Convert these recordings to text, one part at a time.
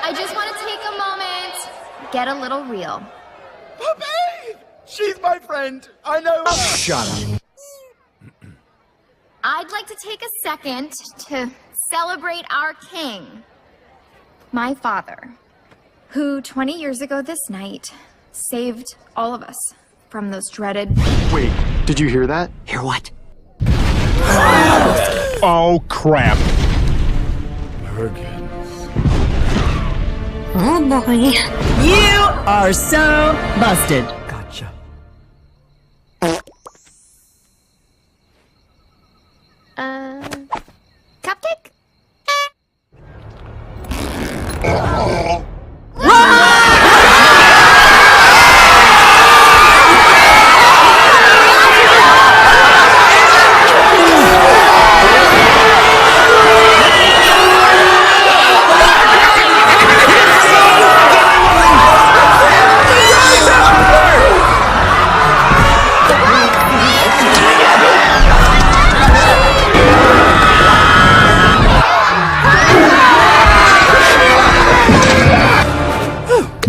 I just want to take a moment, get a little real. Oh, babe! She's my friend. I know. Shut up. I'd like to take a second to celebrate our king, my father, who 20 years ago this night saved all of us from those dreaded... Wait, did you hear that? Hear what? Oh, crap. Oh boy. You are so busted. Gotcha. Cupcake?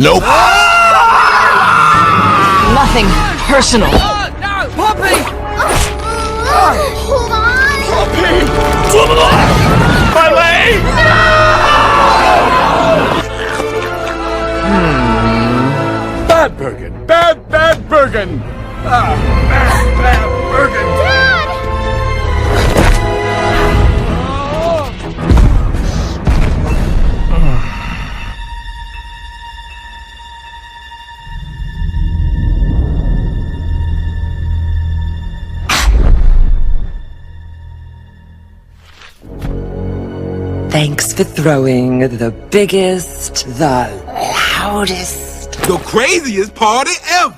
Nope. Nothing personal. Poppy! Hold on! My leg! Bad Bergen! Bad Bergen! Bad Bergen! Dad! Thanks for throwing the biggest, the loudest. The craziest party ever!